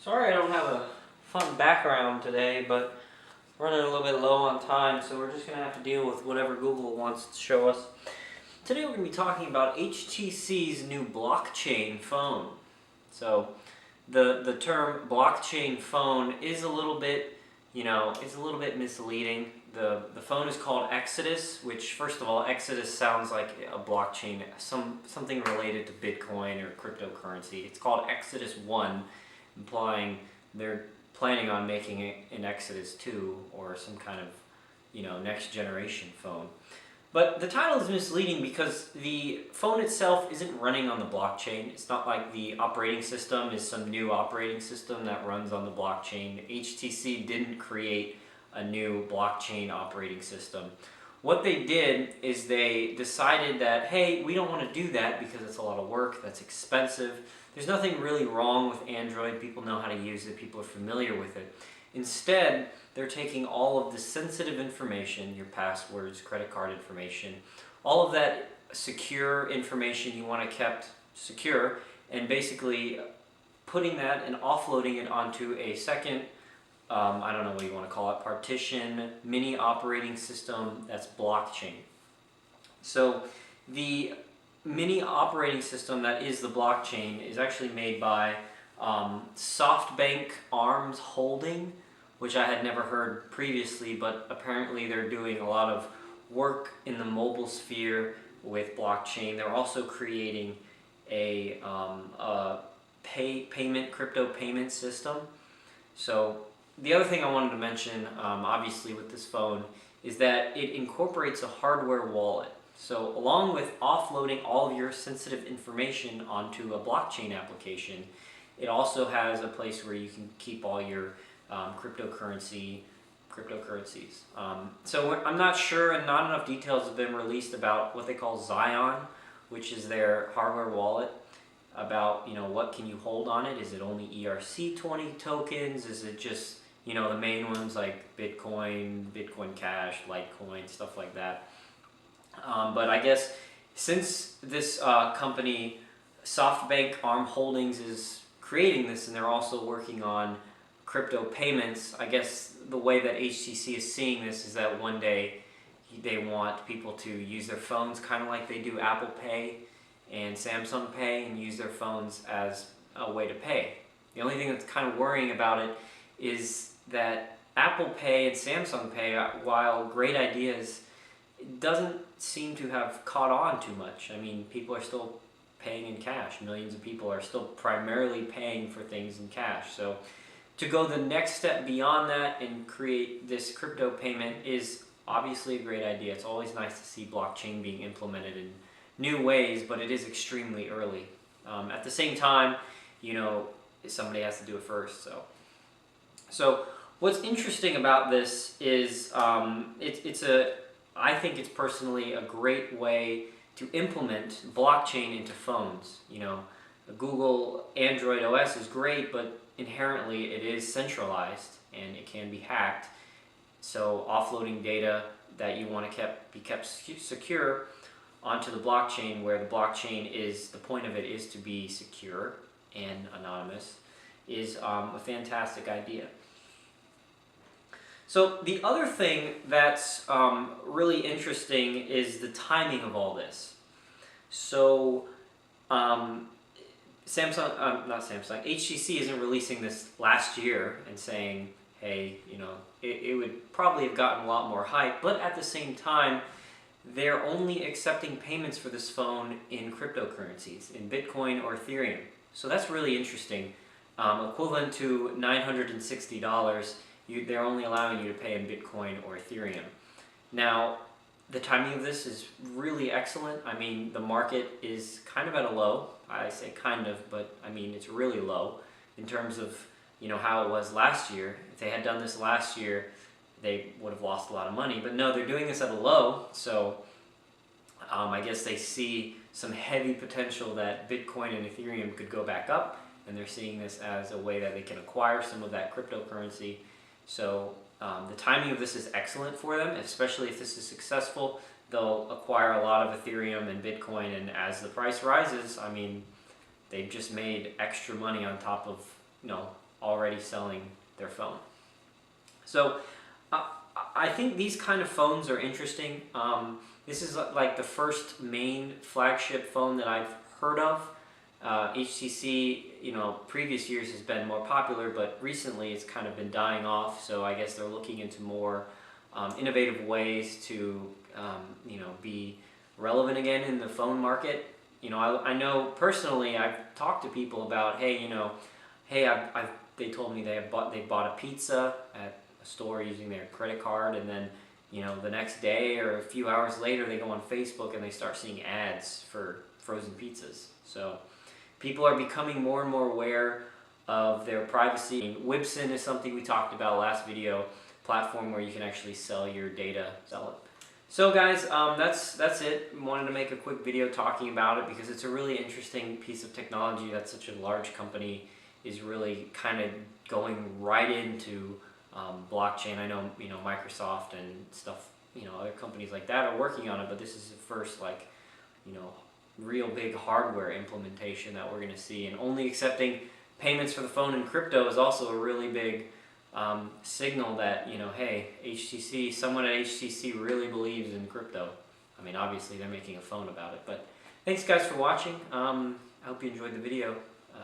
Sorry I don't have a fun background today, but running a little bit low on time, so we're just going to have to deal with whatever Google wants to show us. Today we're going to be talking about HTC's new blockchain phone. So the term blockchain phone is a little bit, it's a little bit misleading. The phone is called Exodus, which first of all, Exodus sounds like a blockchain, something related to Bitcoin or cryptocurrency. It's called Exodus 1, implying they're planning on making it an Exodus 2 or some kind of, next generation phone. But the title is misleading because the phone itself isn't running on the blockchain. It's not like the operating system is some new operating system that runs on the blockchain. HTC didn't create a new blockchain operating system. What they did is they decided that, hey, we don't want to do that because it's a lot of work, that's expensive. There's nothing really wrong with Android. People know how to use it. People are familiar with it. Instead, they're taking all of the sensitive information, your passwords, credit card information, all of that secure information you want to kept secure, and basically putting that and offloading it onto a second, I don't know what you want to call it, partition, mini operating system that's blockchain. So the mini operating system that is the blockchain is actually made by SoftBank Arms Holding, which I had never heard previously, but apparently they're doing a lot of work in the mobile sphere with blockchain. They're also creating a crypto payment system. So the other thing I wanted to mention, obviously with this phone, is that it incorporates a hardware wallet. So along with offloading all of your sensitive information onto a blockchain application, it also has a place where you can keep all your cryptocurrencies. So I'm not sure, and not enough details have been released about what they call Zion, which is their hardware wallet, about what can you hold on it. Is it only ERC20 tokens? Is it just the main ones like Bitcoin, Bitcoin Cash, Litecoin, stuff like that? But I guess since this company, SoftBank Arm Holdings, is creating this and they're also working on crypto payments, I guess the way that HTC is seeing this is that one day they want people to use their phones kind of like they do Apple Pay and Samsung Pay, and use their phones as a way to pay. The only thing that's kind of worrying about it is that Apple Pay and Samsung Pay, while great ideas, it doesn't seem to have caught on too much. I mean, people are still paying in cash. Millions of people are still primarily paying for things in cash. So to go the next step beyond that and create this crypto payment is obviously a great idea. It's always nice to see blockchain being implemented in new ways, but it is extremely early. At the same time, somebody has to do it first. So what's interesting about this is I think it's personally a great way to implement blockchain into phones. The Google Android OS is great, but inherently it is centralized and it can be hacked. So offloading data that you want to be kept secure onto the blockchain, where the blockchain is, the point of it is to be secure and anonymous, is a fantastic idea. So the other thing that's really interesting is the timing of all this. So HTC isn't releasing this last year and saying, hey, it would probably have gotten a lot more hype, but at the same time, they're only accepting payments for this phone in cryptocurrencies, in Bitcoin or Ethereum. So that's really interesting. Equivalent to $960, they're only allowing you to pay in Bitcoin or Ethereum. Now, the timing of this is really excellent. I mean, the market is kind of at a low. I say kind of, but I mean, it's really low in terms of, how it was last year. If they had done this last year, they would have lost a lot of money. But no, they're doing this at a low. So I guess they see some heavy potential that Bitcoin and Ethereum could go back up. And they're seeing this as a way that they can acquire some of that cryptocurrency. So the timing of this is excellent for them, especially if this is successful. They'll acquire a lot of Ethereum and Bitcoin, and as the price rises, I mean, they've just made extra money on top of already selling their phone. So I think these kind of phones are interesting. This is like the first main flagship phone that I've heard of. HTC, previous years has been more popular, but recently it's kind of been dying off. So I guess they're looking into more innovative ways to, be relevant again in the phone market. I know personally, I've talked to people about, hey, they told me they bought a pizza at a store using their credit card, and then the next day or a few hours later they go on Facebook and they start seeing ads for frozen pizzas. So people are becoming more and more aware of their privacy. Wibsyn is something we talked about last video, platform where you can actually sell your data, sell it. So guys, that's it. Wanted to make a quick video talking about it because it's a really interesting piece of technology that such a large company is really kind of going right into blockchain. I know Microsoft and stuff, other companies like that are working on it, but this is the first real big hardware implementation that we're going to see. And only accepting payments for the phone in crypto is also a really big signal that, hey, someone at HTC really believes in crypto. I mean, obviously they're making a phone about it, but thanks guys for watching. I hope you enjoyed the video. Bye.